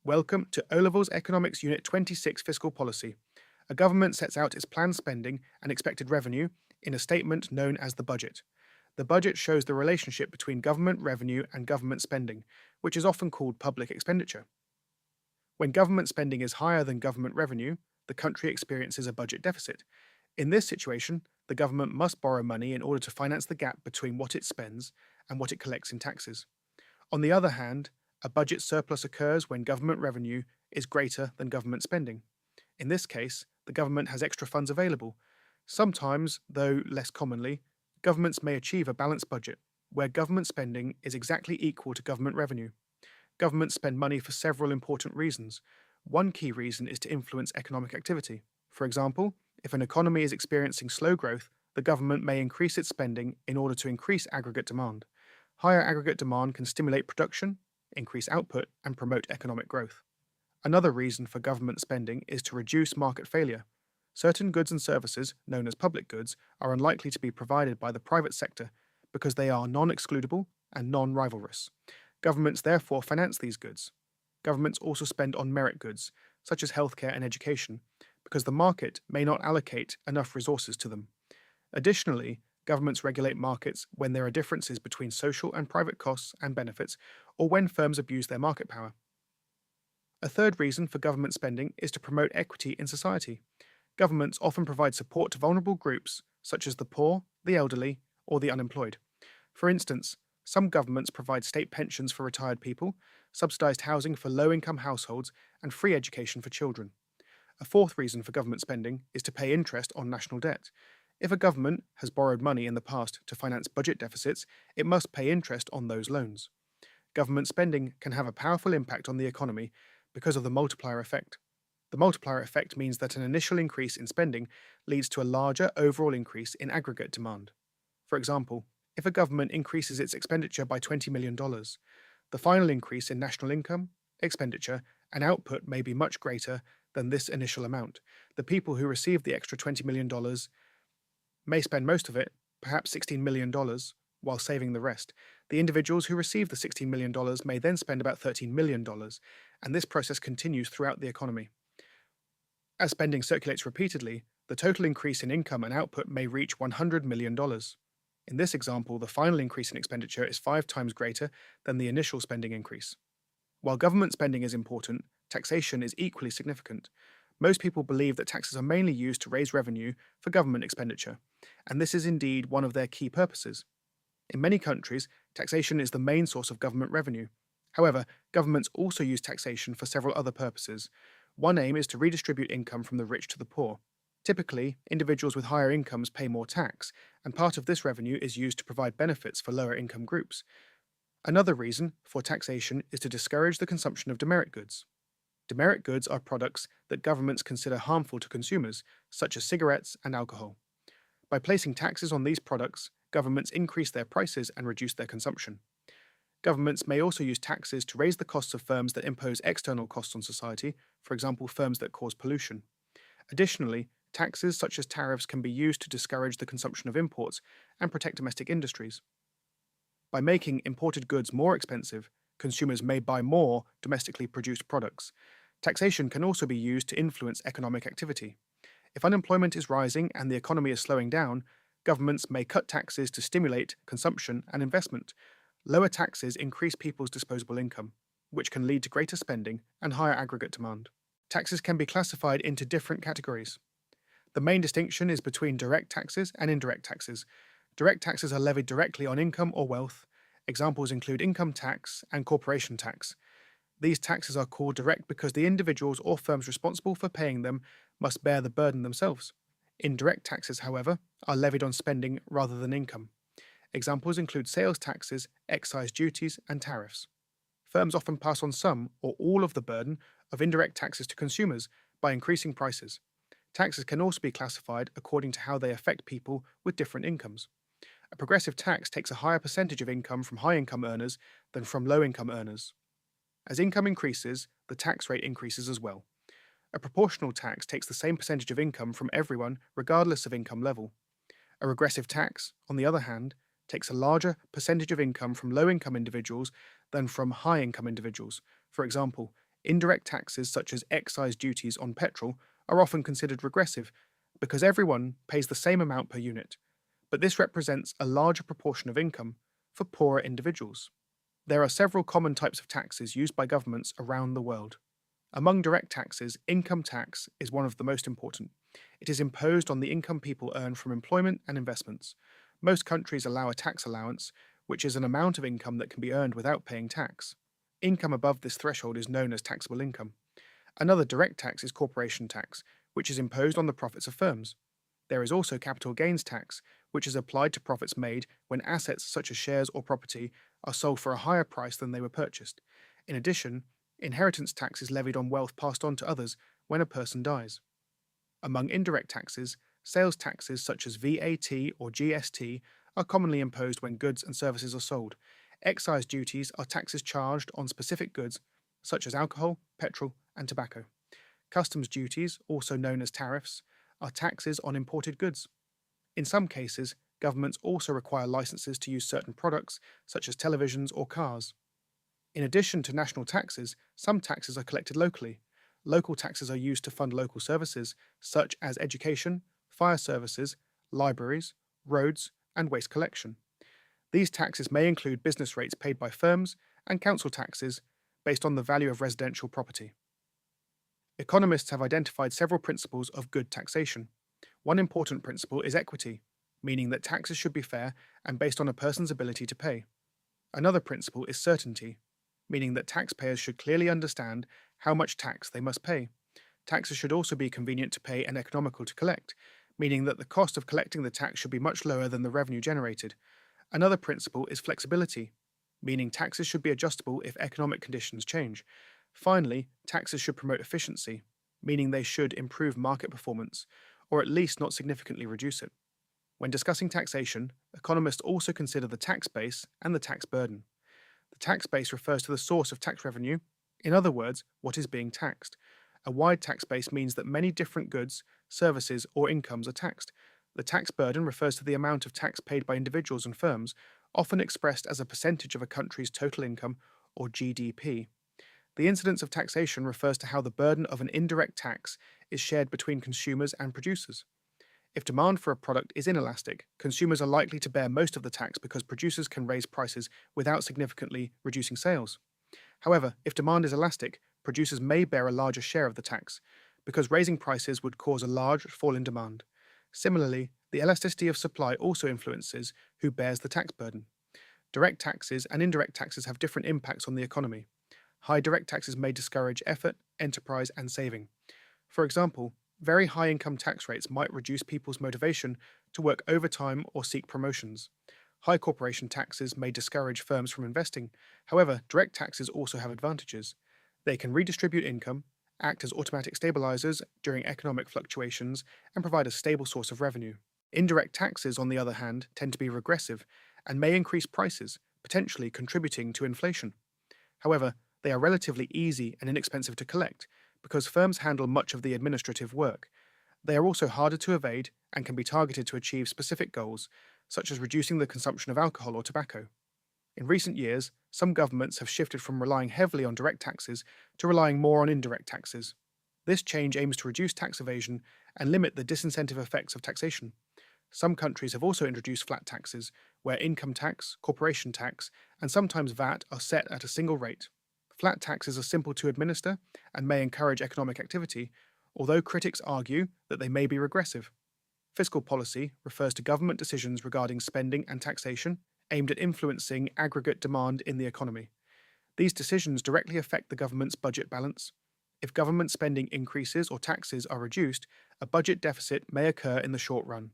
Welcome to OLevels Economics Unit 26 Fiscal Policy. A government sets out its planned spending and expected revenue in a statement known as the budget. The budget shows the relationship between government revenue and government spending, which is often called public expenditure. When government spending is higher than government revenue, the country experiences a budget deficit. In this situation, the government must borrow money in order to finance the gap between what it spends and what it collects in taxes. On the other hand, a budget surplus occurs when government revenue is greater than government spending. In this case, the government has extra funds available. Sometimes, though less commonly, governments may achieve a balanced budget, where government spending is exactly equal to government revenue. Governments spend money for several important reasons. One key reason is to influence economic activity. For example, if an economy is experiencing slow growth, the government may increase its spending in order to increase aggregate demand. Higher aggregate demand can stimulate production, increase output, and promote economic growth. Another reason for government spending is to reduce market failure. Certain goods and services, known as public goods, are unlikely to be provided by the private sector because they are non-excludable and non-rivalrous. Governments therefore finance these goods. Governments also spend on merit goods, such as healthcare and education, because the market may not allocate enough resources to them. Additionally, governments regulate markets when there are differences between social and private costs and benefits, or when firms abuse their market power. A third reason for government spending is to promote equity in society. Governments often provide support to vulnerable groups, such as the poor, the elderly, or the unemployed. For instance, some governments provide state pensions for retired people, subsidized housing for low-income households, and free education for children. A fourth reason for government spending is to pay interest on national debt. If a government has borrowed money in the past to finance budget deficits, it must pay interest on those loans. Government spending can have a powerful impact on the economy because of the multiplier effect. The multiplier effect means that an initial increase in spending leads to a larger overall increase in aggregate demand. For example, if a government increases its expenditure by $20 million, the final increase in national income, expenditure, and output may be much greater than this initial amount. The people who receive the extra $20 million may spend most of it, perhaps $16 million, while saving the rest. The individuals who receive the $16 million may then spend about $13 million, and this process continues throughout the economy. As spending circulates repeatedly, the total increase in income and output may reach $100 million. In this example, the final increase in expenditure is 5 times greater than the initial spending increase. While government spending is important, taxation is equally significant. Most people believe that taxes are mainly used to raise revenue for government expenditure, and this is indeed one of their key purposes. In many countries, taxation is the main source of government revenue. However, governments also use taxation for several other purposes. One aim is to redistribute income from the rich to the poor. Typically, individuals with higher incomes pay more tax, and part of this revenue is used to provide benefits for lower income groups. Another reason for taxation is to discourage the consumption of demerit goods. Demerit goods are products that governments consider harmful to consumers, such as cigarettes and alcohol. By placing taxes on these products, governments increase their prices and reduce their consumption. Governments may also use taxes to raise the costs of firms that impose external costs on society, for example, firms that cause pollution. Additionally, taxes such as tariffs can be used to discourage the consumption of imports and protect domestic industries. By making imported goods more expensive, consumers may buy more domestically produced products. Taxation can also be used to influence economic activity. If unemployment is rising and the economy is slowing down, governments may cut taxes to stimulate consumption and investment. Lower taxes increase people's disposable income, which can lead to greater spending and higher aggregate demand. Taxes can be classified into different categories. The main distinction is between direct taxes and indirect taxes. Direct taxes are levied directly on income or wealth. Examples include income tax and corporation tax. These taxes are called direct because the individuals or firms responsible for paying them must bear the burden themselves. Indirect taxes, however, are levied on spending rather than income. Examples include sales taxes, excise duties, and tariffs. Firms often pass on some or all of the burden of indirect taxes to consumers by increasing prices. Taxes can also be classified according to how they affect people with different incomes. A progressive tax takes a higher percentage of income from high-income earners than from low-income earners. As income increases, the tax rate increases as well. A proportional tax takes the same percentage of income from everyone regardless of income level. A regressive tax, on the other hand, takes a larger percentage of income from low-income individuals than from high-income individuals. For example, Indirect taxes such as excise duties on petrol are often considered regressive because everyone pays the same amount per unit, but this represents a larger proportion of income for poorer individuals. There are several common types of taxes used by governments around the world. Among direct taxes, income tax is one of the most important. It is imposed on the income people earn from employment and investments. Most countries allow a tax allowance, which is an amount of income that can be earned without paying tax. Income above this threshold is known as taxable income. Another direct tax is corporation tax, which is imposed on the profits of firms. There is also capital gains tax, which is applied to profits made when assets such as shares or property are sold for a higher price than they were purchased. In addition, inheritance tax is levied on wealth passed on to others when a person dies. Among indirect taxes, sales taxes such as VAT or GST are commonly imposed when goods and services are sold. Excise duties are taxes charged on specific goods such as alcohol, petrol, and tobacco. Customs duties, also known as tariffs, are taxes on imported goods. In some cases, governments also require licenses to use certain products, such as televisions or cars. In addition to national taxes, some taxes are collected locally. Local taxes are used to fund local services, such as education, fire services, libraries, roads, and waste collection. These taxes may include business rates paid by firms and council taxes based on the value of residential property. Economists have identified several principles of good taxation. One important principle is equity, meaning that taxes should be fair and based on a person's ability to pay. Another principle is certainty, meaning that taxpayers should clearly understand how much tax they must pay. Taxes should also be convenient to pay and economical to collect, meaning that the cost of collecting the tax should be much lower than the revenue generated. Another principle is flexibility, meaning taxes should be adjustable if economic conditions change. Finally, taxes should promote efficiency, meaning they should improve market performance, or at least not significantly reduce it. When discussing taxation, economists also consider the tax base and the tax burden. The tax base refers to the source of tax revenue, in other words, what is being taxed. A wide tax base means that many different goods, services, or incomes are taxed. The tax burden refers to the amount of tax paid by individuals and firms, often expressed as a percentage of a country's total income, or GDP. The incidence of taxation refers to how the burden of an indirect tax is shared between consumers and producers. If demand for a product is inelastic, consumers are likely to bear most of the tax because producers can raise prices without significantly reducing sales. However, if demand is elastic, producers may bear a larger share of the tax, because raising prices would cause a large fall in demand. Similarly, the elasticity of supply also influences who bears the tax burden. Direct taxes and indirect taxes have different impacts on the economy. High direct taxes may discourage effort, enterprise, and saving. For example, very high income tax rates might reduce people's motivation to work overtime or seek promotions. High corporation taxes may discourage firms from investing. However, direct taxes also have advantages. They can redistribute income, act as automatic stabilizers during economic fluctuations, and provide a stable source of revenue. Indirect taxes, on the other hand, tend to be regressive and may increase prices, potentially contributing to inflation. However, they are relatively easy and inexpensive to collect because firms handle much of the administrative work. They are also harder to evade and can be targeted to achieve specific goals, such as reducing the consumption of alcohol or tobacco. In recent years, some governments have shifted from relying heavily on direct taxes to relying more on indirect taxes. This change aims to reduce tax evasion and limit the disincentive effects of taxation. Some countries have also introduced flat taxes, where income tax, corporation tax, and sometimes VAT are set at a single rate. Flat taxes are simple to administer and may encourage economic activity, although critics argue that they may be regressive. Fiscal policy refers to government decisions regarding spending and taxation aimed at influencing aggregate demand in the economy. These decisions directly affect the government's budget balance. If government spending increases or taxes are reduced, a budget deficit may occur in the short run.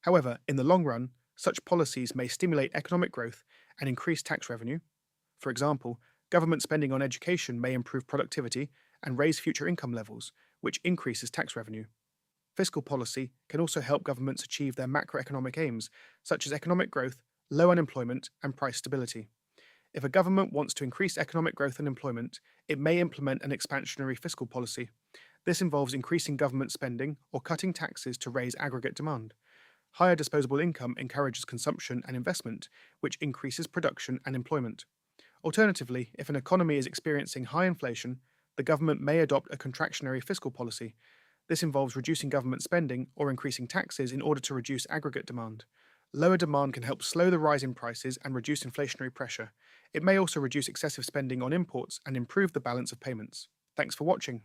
However, in the long run, such policies may stimulate economic growth and increase tax revenue. For example, government spending on education may improve productivity and raise future income levels, which increases tax revenue. Fiscal policy can also help governments achieve their macroeconomic aims, such as economic growth, low unemployment, and price stability. If a government wants to increase economic growth and employment, it may implement an expansionary fiscal policy. This involves increasing government spending or cutting taxes to raise aggregate demand. Higher disposable income encourages consumption and investment, which increases production and employment. Alternatively, if an economy is experiencing high inflation, The government may adopt a contractionary fiscal policy. This involves reducing government spending or increasing taxes in order to reduce aggregate demand. Lower demand can help slow the rise in prices and reduce inflationary pressure. It may also reduce excessive spending on imports and improve the balance of payments. Thanks for watching.